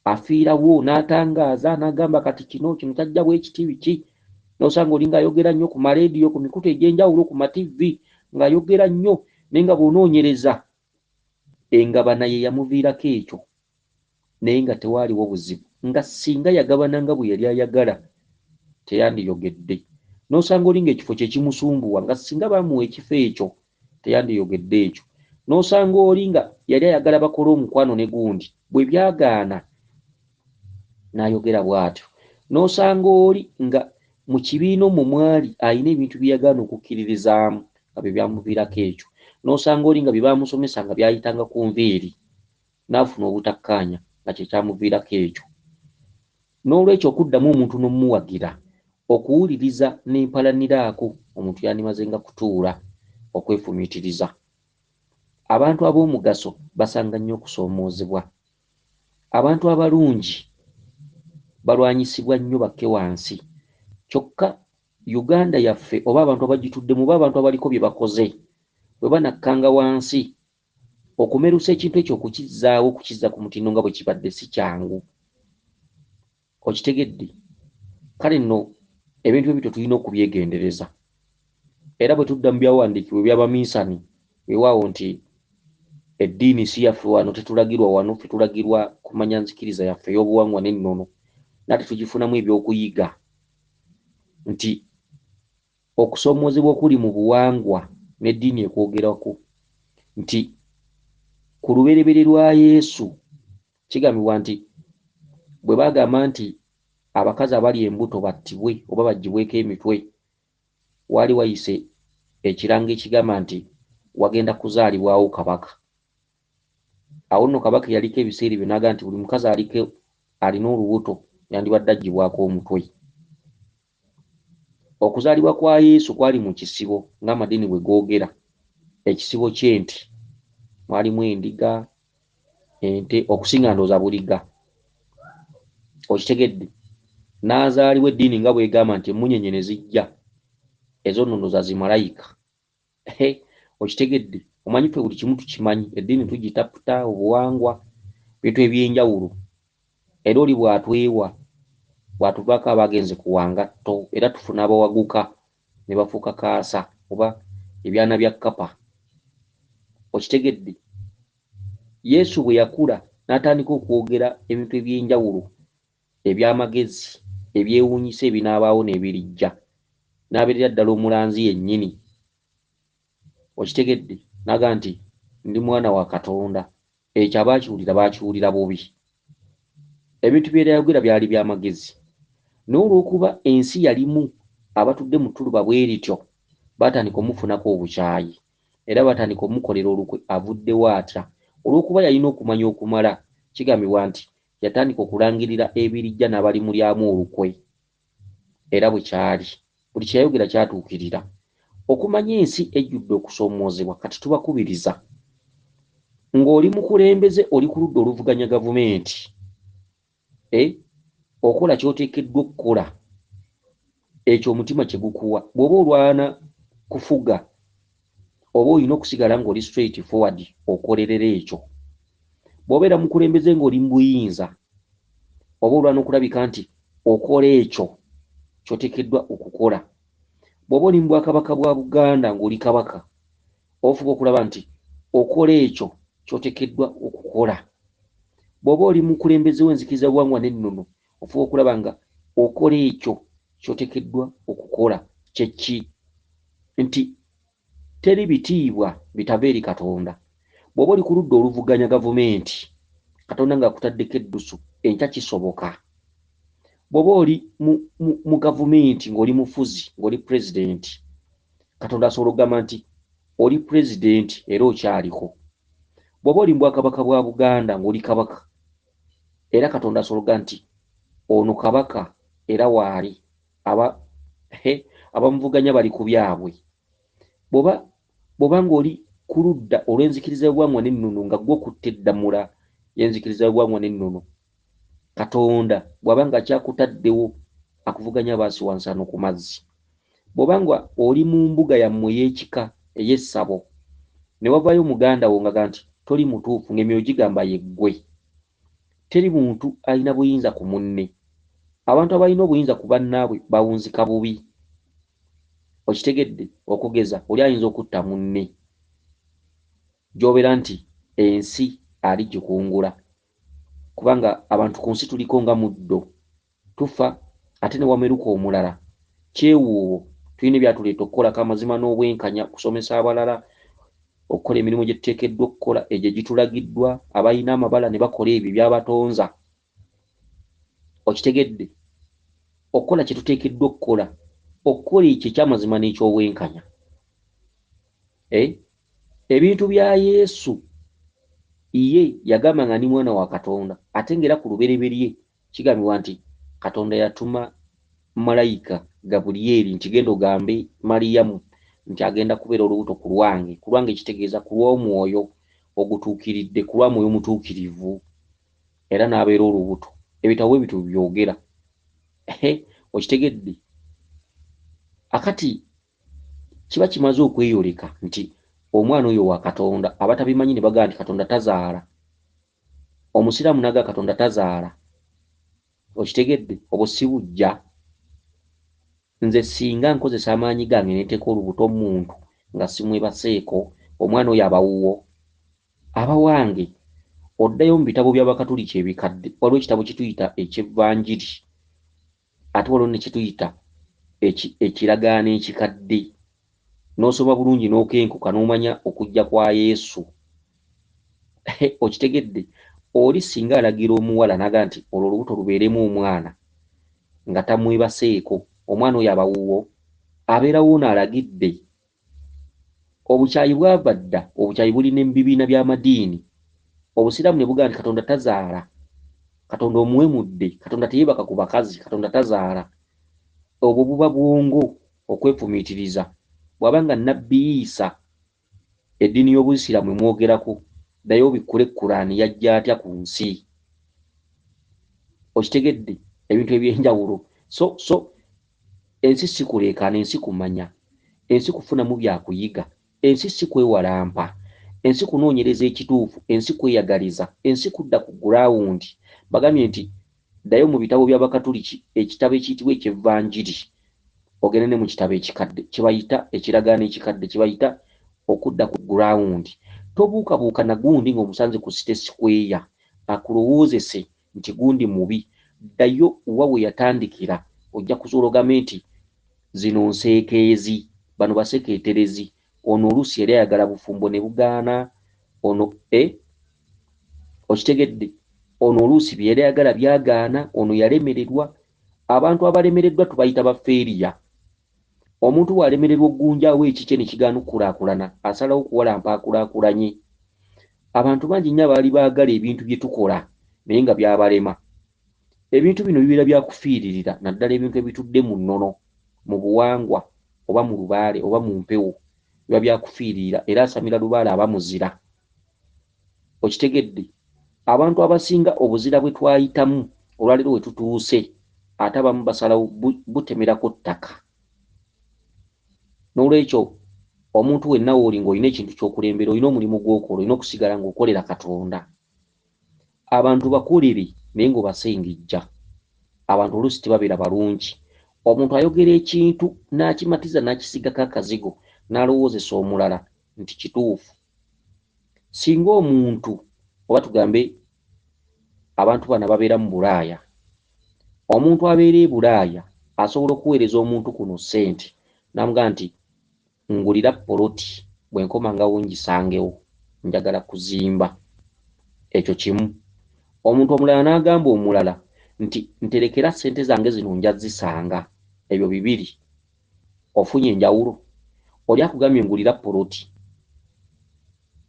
[SPEAKER 1] afiirawo n'atangaaza n'agamba kati kino kyajja bwekiti biki. N'osanga oli ng'ayogera nnyo ku maleediyo, ku mikutu egy'enjawulo, ku mativi ng'ayogera nnyo naye nga bw'onoonyereza engabana ye yamuviirako ekyo naye nga tewaaliwo buzibu, nga singa yagabananga bwe yali ayagala teyandiyogedde. N'osanga oli ng'ekifo kye kimusumbuwa, nga singa bamuwa ekifo ekyo teyandiyogedde ekyo. N'osanga oli nga yali ayagala bakole omukwano ne gundi, bwe byagaana n'ayogera bw'atyo. N'osanga oli nga mu kibiina omwo mwali ayina ebintu bye yagaana okukkiririzaamu nga bye byamuviirako ekyo. N'osanga oli nga bye baamusomesa nga byayitanga ku nviiri n'afuna obutakkaanya nga kye kyamuviirako ekyo. N'olwekyo okuddamu omuntu n'omuwagira, okuwuliriza n'empalaniraako, omuntu yandimaze nga kutuula okwefumiitiriza. Abantu ab'omugaso basanga nnyo okusoomoozebwa. Abantu abalungi balwanyisibwa nnyo bakke wansi. Kyokka Uganda yaffe oba abantu abagituddemu oba abantu abaliko bye bakoze bwe banakkanga wansi, okumerusa ekintu ekyo okukizzaawo, okukizza ku mutindo nga bwe kibadde si kyangu. Okitegedde? Kale nno ebintu ebyo tulina okubyegendereza. Era bwe tudda mu byawandiikibwa eby'Abaminsani weewaawo nti eddiini si yaffe wano, tetulagirwa wano, ffe tulagirwa kumanya nzikiriza yaffe ey'obuwangwa n'ennono, nate tugifunamu ebyokuyiga nti okusoomoozebwa okuli mu buwangwa n'eddiini ekwogerako nti ku lubereberye lwa Yesu kigambibwa nti bwe bagamba nti abakazi abali embuto battibwe oba baggyibweko emitwe, waali wayise ekiranga ekigamba nti wagenda kuzaalibwawo kabaka. awo nno kabaka yaliko ebiseera byo n'agamba nti buli mukazi alina olubuto yandibadde aggyibwako omutwe. Okuzaalibwa kwa Yesu kwali mu kisibo ng'amadiini bwe googera, ekisibo ky'ente. Mwalimu endiga, ente, okusinga ndooza buliga. Okitegedde? N'azaalibwa eddiini nga bw'egamba nti emmunyenye ne zijja, ezo nno ndooza zimalayika. Okitegedde? Omanyi ffe buli kimu tukimanyi, eddiini tugitaputa, obuwangwa, bintu eby'enjawulo. Era oli bw'atwewa, bw'atuvaako abagenze ku wangatto, era tufuna abawaguka ne bafuuka kaasa oba ebyana bya kkapa. Okitegedde? Yesu bwe yakula n'atandika okwogera ebintu eby'enjawulo, eby'amagezi, ebyewuunyisa ebinaabaawo n'ebirijja, n'abeerera ddala omulanzi yennyini. Okitegedde? N'agamba nti ndi mwana wa Katonda. Ekyo abaakiwulira baakiwulira bubi. Ebintu bye yayogera byali by'amagezi. N'olw'okuba ensi yalimu abatudde mu ttuluba bwe lityo, baatandika omufunako obukyayi, era baatandika omukolera olukwe avuddewo atya. Olw'okuba yalina okumanya okumala, kigambibwa nti yatandika okulangirira ebirijja n'abalimulyamu olukwe. Era bwe kyali, buli kye yayogera kyatuukirira. Okumanya ensi ejjudde okusoomoozebwa, kati tubakubiriza. Ng'oli mukulembeze, oli ku ludda oluvuganya gavumenti, okola ky'oteekeddwa okukola, ekyo omutima kye gukuwa. Bw'oba olwana kufuga, oba olina okusigala ng'oli straight forward okolerera ekyo. Bw'obeera mukulembeze ng'oli mu buyinza, oba olwana okulabika nti okola ekyo ky'oteekeddwa okukola. Bw'oba oli mu bwakabaka bwa Buganda ng'oli kabaka, ofuba okulaba nti okola ekyo ky'oteekeddwa okukola. Bw'oba oli mukulembeze w'enzikiriza buwangwa n'ennono, ofuba okulaba nga okola ekyo ky'oteekeddwa okukola. Kye ki? Nti teri bitiibwa bitava eri Katonda. Bw'oba oli ku ludda oluvuganya gavumenti, Katonda ng'akutaddeko eddusu, enkya kisoboka. Bw'oba oli mu gavumenti ng'oli mufuzi, ng'oli pulezidenti, Katonda asobola okugamba nti oli pulezidenti era okyaliko. Bw'oba oli mu bwakabaka bwa Buganda ng'oli kabaka, era Katonda asobola okugamba nti ono kabaka era waali. Abamuvuganya bali ku byabwe. Bw'oba ng'oli ku ludda olw'enzikiriza y'obuwangwa n'ennono nga gwe okutte eddamula y'enzikiriza y'obuwangwa n'ennono, Katonda bw'aba nga kyakutaddewo akuvuganya baasi wansi ano ku mazzi. Bw'oba nga oli mu mbuga yammwe ey'ekika ey'essabo, ne wavaayo muganda wo nga nti toli mutuufu, ng'emyoyo gigamba ye ggwe, teri muntu alina buyinza ku munne. Abantu abalina obuyinza ku bannaabwe bawunzika bubi. Okitegedde? Okugeza oli ayinza okutta munne, gy'obeera nti ensi ali gikungula. Kubanga abantu ku nsi tuliko nga muddo, tufa ate ne wameruka omulala. Kyewuuwo, tulina ebyatuleeta okukolako amazima n'obwenkanya, kusomesa abalala, okukola emirimu gye tuteekeddwa okukola, egyo gitulagiddwa. Abalina amabala ne bakola ebyo byabatonza. Okitegedde? Okukola kye tuteekeddwa okukola, okukola ekyo eky'amazima n'eky'obwenkanya. Ebintu bya Yesu ye yagamba nga ni mwana wa Katonda, ate ng'era ku lubereberye kigambibwa nti Katonda yatuma malayika Gabulyeri nti genda ogambe Mariyamu nti agenda kubeera olubuto ku lwange. Ku lwange kitegeeza ku lw'omwoyo ogutuukiridde, ku lwa mwoyo omutuukirivu, era n'abeera olubuto. Ebitabo bwe bityo byogera. Okitegedde? Akati kiba kimaze okweyoleka nti omwana oyo wa Katonda. Abatabimanyi ne bagamba nti Katonda tazaala. Omusiraamu naga Katonda tazaala. Okitegedde? Obwo si bujja. Nze singa nkozesa amaanyi gange ne nteeka olubuto muntu nga simwebaseeko, omwana oyo abawuwo aba wange. Oddayo mu bitabo by'Abakatuliki ebikadde, waliwo ekitabo kituyita eky'Evvanjiri, ate waliwo ne kituyita ekiragaano ekikadde. N'osoma bulungi n'okenkuka n'omanya okujja kwa Yesu. Okitegedde? Oli singa alagira omuwala n'aga nti olwo olubuto lubeeremu omwana nga tamwebaseeko, omwana oyo abawuwo, abeerawo n'alagidde. Obukyayi bwava dda, obukyayi bulina ebibiina by'amadiini obusiraamu ne bugaa nti Katonda tazaala, Katonda omuwemudde, Katonda teyeebaka ku bakazi, Katonda tazaala. Obwo buba bwongo okwefumiitiriza. Bw'aba nga Nabbi Isa eddiini y'Obusiraamu emwogerako, ddayo obikkule Kuraani yajja atya ku nsi. Okitegedde ebintu eby'enjawulo. So ensi si kuleekaana, ensi kumanya, ensi kufunamu byakuyiga, ensi si kwewalampa, ensi kunoonyereza ekituufu, ensi kweyagaliza, ensi kudda ku gurawundi. Bagambye nti ddayo mu bitabo by'Abakatuliki ekitabo ekiyitibwa eky'Evvanjiri, ogende ne mu kitabo ekikadde kibayita ekiragaano ekikadde kibayita okudda ku gurawundi. Tobuukabuuka na gundi ng'omusanze ku site sikweya akulowoozese nti gundi mubi. Ddayo wa we yatandikira, ojja kuzuula ogambe nti zino nseekeezi, bano basekeeterezi, ono oluusi yali ayagala bufumbo ne bugaana, ono okitegedde, ono oluusi bye yali ayagala byagaana, ono yalemererwa. Abantu abalemereddwa tubayita bafeeriya. Omuntu bw'alemererwa okgunjaawo ekikye ne kigaana okukulaakulana, asalawo okuwalampa akulaakulanye. Abantu bangi nnyo abaali baagala ebintu bye tukola naye nga byabalema. Ebintu bino bibeera byakufiiririra, naddala ebintu ebitudde mu nnono, mu buwangwa oba mu lubaale oba mu mpewo, biba byakufiiririra, era asamira lubaale aba muzira. Okitegedde, abantu abasinga obuzira bwe twayitamu olwaleero we tutuuse, ate abamu basalawo butemerako ttaka. N'olwekyo omuntu wenna w'oli ng'olina ekintu ky'okulembera, olina omulimu gw'okola, olina okusigala ng'okolera Katonda. Abantu bakolere naye ng'obasengejja. Abantu oluusi tebabeera balungi. Omuntu ayogera ekintu n'akimatiza n'akisigako akazigo n'alowoozesa omulala nti kituufu. Singa omuntu oba tugambe abantu bano babeera mu Bulaaya, omuntu abeera e Bulaaya asobola okuweereza omuntu kuno ssente n'amugamba nti ngulira poloti, bwe nkomangawo ngisangewo, njagala kuzimba. Ekyo kimu. Omuntu omulala n'agamba omulala nti nterekera ssente zange zino nja zisanga. Ebyo bibiri. Ofunye enjawulo. Oli akugambye ngulira poloti,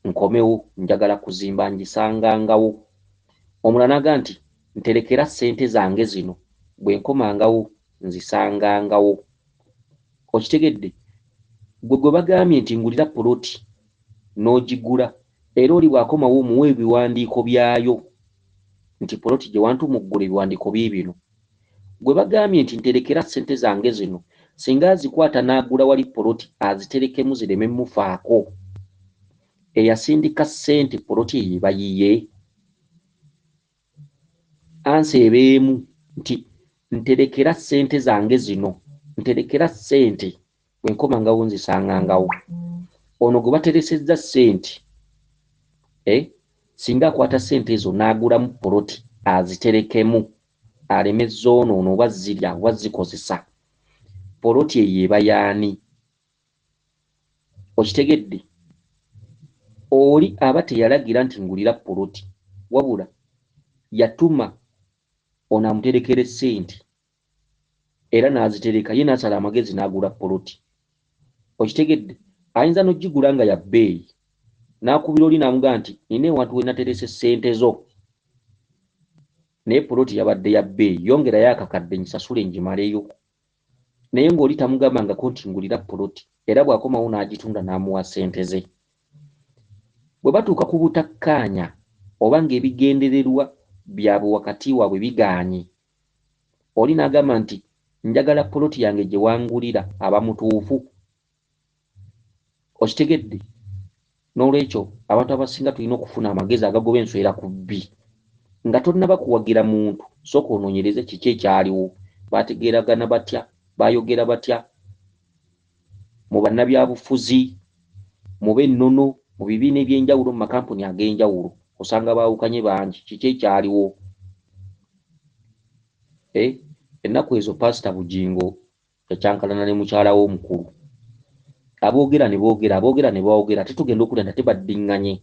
[SPEAKER 1] nkomewo, njagala kuzimba ngisangangawo. Omulala n'agamba nti nterekera ssente zange zino, bwe nkomangawo nzisangangawo. Okitegedde? Gwe bagambye nti ngulira poloti n'ogigula, era oli bw'akomawo omuwa ebiwandiiko byayo nti poloti gye wantuma oggula ebiwandiiko biibino. Gwe bagambye nti nterekera ssente zange zino, singa azikwata n'agula wali poloti aziterekemu zireme mufaako, eyasindika ssente poloti eyo eba yiye. Ansi ebeemu nti nterekera ssente zange zino, nterekera ssente bwe nkomangawo nzisangangawo. Ono gwe bateresezza ssente, singa akwata ssente ezo n'agulamu poloti aziterekemu, alemezza ono oba zirya oba zikozesa, poloti eyo eba yaani? Okitegedde? Oli aba teyalagira nti ngulira poloti, wabula yatuma ono amuterekera ssente era n'azitereka, ye n'asala amagezi n'agula poloti. Okitegedde? Ayinza n'ogigula nga ya bbeeyi, n'akubira oli n'amugamba nti nina ewantu we naterese ssente zo, naye poloti yabadde ya bbeeyi, yongerayo akakadde ngisasule ngimaleyo. Naye ng'oli tamugambangako nti ngulira poloti, era bw'akomawo n'agitunda n'amuwa ssente ze. Bwe batuuka ku butakkaanya oba ng'ebigendererwa byabwe wakati waabwe bigaanye, oli n'agamba nti njagala poloti yange gye wangulira, aba mutuufu. Okitegedde? N'olwekyo abantu abasinga tulina okufuna amagezi agagoba enswera ku bbi. Nga tonnaba kuwagira muntu, sooka onoonyereze kiki ekyaliwo, baategeeragana batya, baayogera batya, mu bannabyabufuzi, mu b'ennono, mu bibiina eby'enjawulo, mu makampuni ag'enjawulo, osanga baawukanye bangi. Kiki ekyaliwo? Ennaku ezo Pasita Bugingo yakyankalana ne mukyala we omukulu. Aboogera ne boogera, aboogera ne boogera, ate tugenda okulya nate baddiŋŋanye.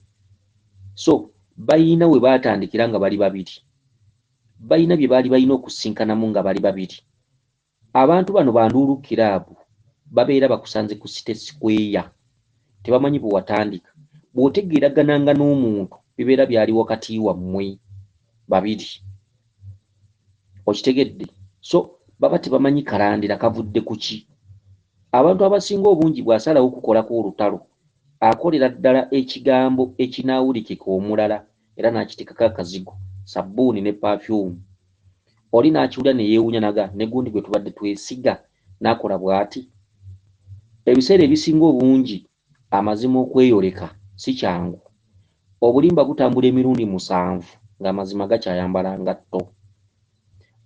[SPEAKER 1] So bayina we baatandikira nga bali babiri, bayina bye baali balina okusinkanamu nga bali babiri. Abantu bano banduulu kiraabu babeera bakusanze ku site sikweya, tebamanyi bwe watandika. Bw'otegeeragananga n'omuntu bibeera byali wakati wammwe babiri. Okitegedde? So baba tebamanyi kalandira kavudde ku ki. Abantu abasinga obungi bw'asalawo okukolako olutalo akolera ddala ekigambo ekinaawulikika omulala era n'akiteekako akazigo, sabbuuni ne perfume. Oli n'akiwulira ne yeewuunya naga ne gundi gwe tubadde twesiga n'akola bw'ati. Ebiseera ebisinga obungi amazima okweyoleka si kyangu. Obulimba butambula emirundi 7 ng'amazima gakyayambala ngatto.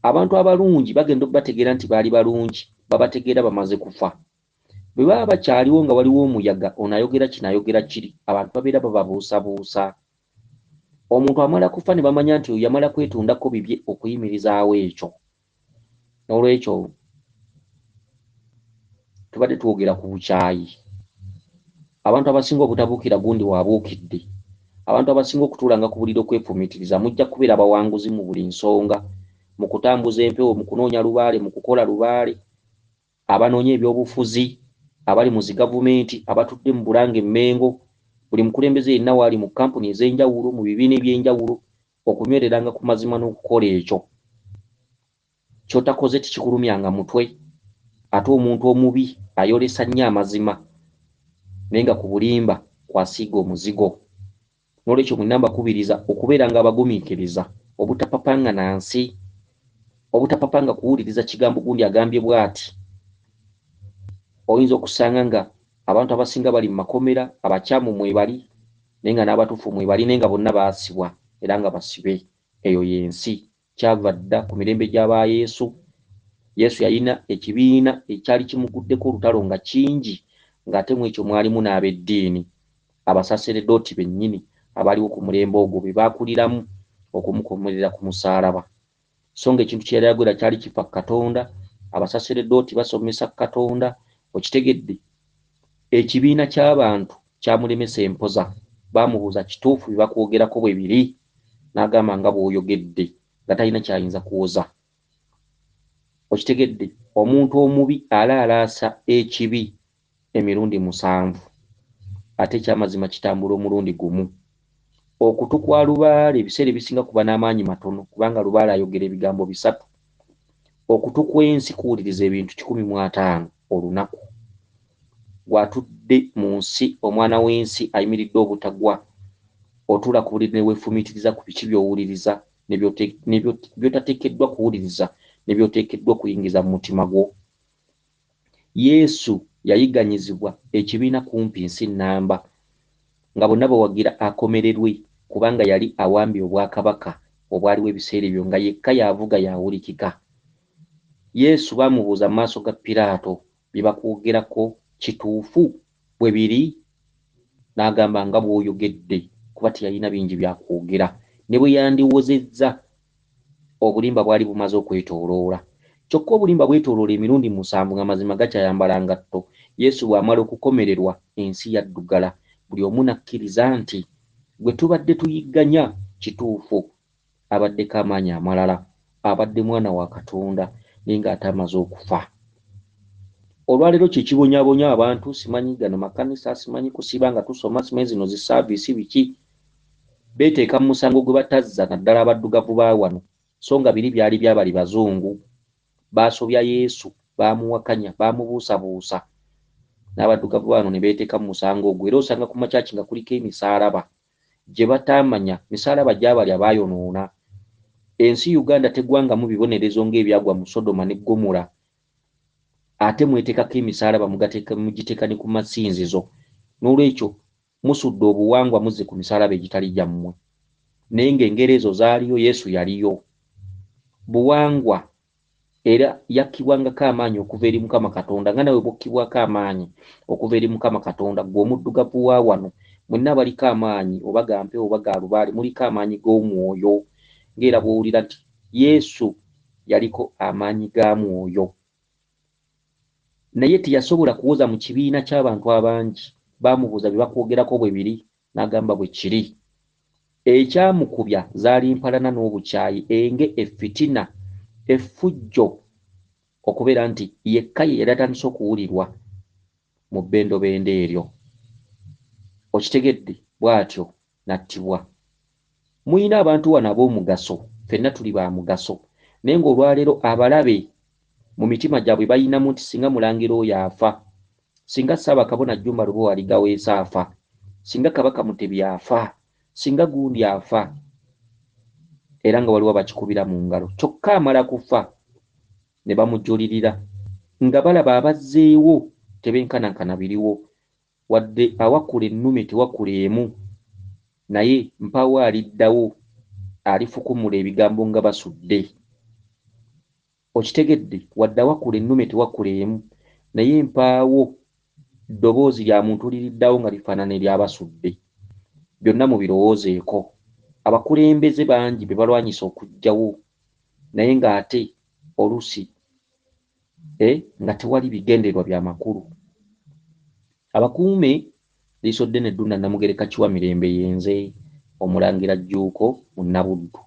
[SPEAKER 1] Abantu abalungi bagenda okubategeera nti baali balungi, babategeera bamaze kufa. Bwe baba bakyaliwo nga waliwo omuyaga onayogera kinayogera kiri, abantu babeera bababuusabuusa. Omuntu amala kufa ne bamanya nti oyo yamala kwetondako bibye okuyimirizaawo ekyo. N'olwekyo tubadde twogera ku bukyayi. Abantu abasinga obutabuukira gundi waabuukidde. Abantu abasinga okutuulanga ku buliri okwefumiitiriza mujja kubeera abawanguzi mu buli nsonga, mu kutambuza empewo, mu kunoonya lubaale, mu kukola lubaale, abanoonya ebyobufuzi, abali mu zi gavumenti, abatudde mu Bulange Mmengo, buli mukulembeze yenna waali mu kampuni ez'enjawulo, mu bibiina eby'enjawulo, okunywereranga ku mazima n'okukola ekyo. Ky'otakoze tikikulumyanga mutwe. Ate omuntu omubi ayolesa nnyo amazima naye nga ku bulimba kwasiiga omuzigo. N'olwekyo mwenna mbakubiriza okubeeranga abagumiikiriza, obutapapanga nansi, obutapapanga kuwuliriza kigambo gundi agambye bw'ati. Oyinza okusanga nga abantu abasinga bali mu makomera, abakyamu mwebali naye nga n'abatuufu mwebali naye nga bonna baasibwa era nga basibe. Eyo y'ensi. Kyava dda ku mirembe gy'aba Yesu. Yesu yalina ekibiina ekyali kimuguddeko olutalo nga kingi, ng'ate mu ekyo mwalimu n'ab'eddiini, abasaseredooti bennyini abaliwo ku mulembe ogwo be baakuliramu okumukomerera ku musaalaba. So ng'ekintu kye yali ayogera kyali kifa Katonda, abasaseredooti basomesa Katonda. Okitegedde? Ekibiina ky'abantu kyamulemesa empoza. Baamubuuza kituufu bye bakwogerako bwe biri, n'agamba nga bw'oyogedde nga talina kyayinza kuwoza. Okitegedde? Omuntu omubi alaalaasa ekibi emirundi 7 ate ekyamazima kitambula omulundi gumu. Okutu kwa lubaale ebiseera ebisinga kuba n'amaanyi matono kubanga lubaale ayogera ebigambo 3. Okutu kw'ensi kuwuliriza ebintu 150 olunaku. Bw'atudde mu nsi omwana w'ensi ayimiridde obutagwa, otuula ku buliri ne weefumiitiriza ku biki by'owuliriza by'otateekeddwa kuwuliriza ne by'oteekeddwa kuyingiza mu mutima gwo. Yesu yayiganyizibwa ekibiina kumpi nsi nnamba nga bonna bawagira akomererwe kubanga yali awambye obwakabaka obwaliwo ebiseera ebyo nga yekka yavuga yawulikika. Yesu baamubuuza mu maaso ga Piraato, bye bakwogerako kituufu bwe biri? N'agamba nga bw'oyogedde, kuba teyalina bingi byakwogera. Ne bwe yandiwozezza obulimba bwali bumaze okwetooloola. Kyokka obulimba bwetooloola emirundi 7 nga mazima gakyayambala ngatto. Yesu bw'amala okukomererwa ensi yaddugala. Buli omu n'akkiriza nti gwe tubadde tuyigganya kituufu, abaddeko amaanyi amalala, abadde mwana wa Katonda naye ng'ate amaze okufa. Olwaleero kye kibonyaabonya abantu, simanyi gano makanisa, simanyi kusiba nga tusoma, simanyi zino zi saaviisi biki, beeteeka mu musango gwe batazza naddala abaddugavu ba wano, so nga biri byali byabali bazungu. Baasobya Yesu, baamuwakanya, baamubuusabuusa, n'abaddugavu bano ne beeteeka mu musango ogwo. Era osanga ku makyaki nga kuliko emisaalaba gye bataamanya, misaalaba gy'abali abaayonoona. Ensi Uganda tegwangamu bibonerezo ng'ebyagwa mu Sodoma ne Gomora, ate mweteekako emisaalaba mugiteeka ne ku masinzizo. N'olwekyo musudde obuwangwa muzze ku misaalaba egitali gyammwe. Naye ng'engero ezo zaaliyo, Yesu yaliyo. Buwangwa era yakkibwangako amaanyi okuva eri Mukama Katonda nga nawe bwokkibwako amaanyi okuva eri Mukama Katonda. Gwe omuddugavu wa wano, mwenna baliko amaanyi oba ga mpewo oba ga lubaale, muliko amaanyi g'omwoyo, ng'era bw'owulira nti Yesu yaliko amaanyi ga mwoyo. Naye teyasobola kuwoza mu kibiina ky'abantu abangi. Baamubuuza bye bakwogerako bwe biri, n'agamba bwe kiri. Ekyamukubya zaali empalana n'obukyayi, enge, effitina, effujjo, okubeera nti yekka ye yali atandise okuwulirwa mu bbendobendo eryo. Okitegedde? Bw'atyo n'attibwa. muyina abantu wano ab'omugaso, ffenna tuli ba mugaso, naye ng'olwaleero abalabe mu mitima gyabwe bayinamu nti singa mulangira oyo afa, singa Ssaabakabona Jjumba Lubowa Ligaweesa afa, singa Kabaka Mutebi afa, singa gundi afa, era nga waliwo bakikubira mu ngalo, kyokka amala kufa ne bamujulirira nga balaba abazzeewo tebenkanankana biriwo, wadde awakula ennume tewakula emu, naye mpaawo aliddawo alifukumula ebigambo nga basudde. Okitegedde, wadde awakula ennume tewakula emu, naye mpaawo ddoboozi lya muntu liriddawo nga lifaanana ery'abasudde. Byonna mubirowoozeeko. Abakulembeze bangi be balwanyisa okuggyawo, naye ng'ate oluusi nga tewali bigendererwa bya makulu. Abakuume Liiso Ddene Ddunda Namugereka Kiwa Mirembe yenze Omulangira Jjuuko mu Nnabuddu.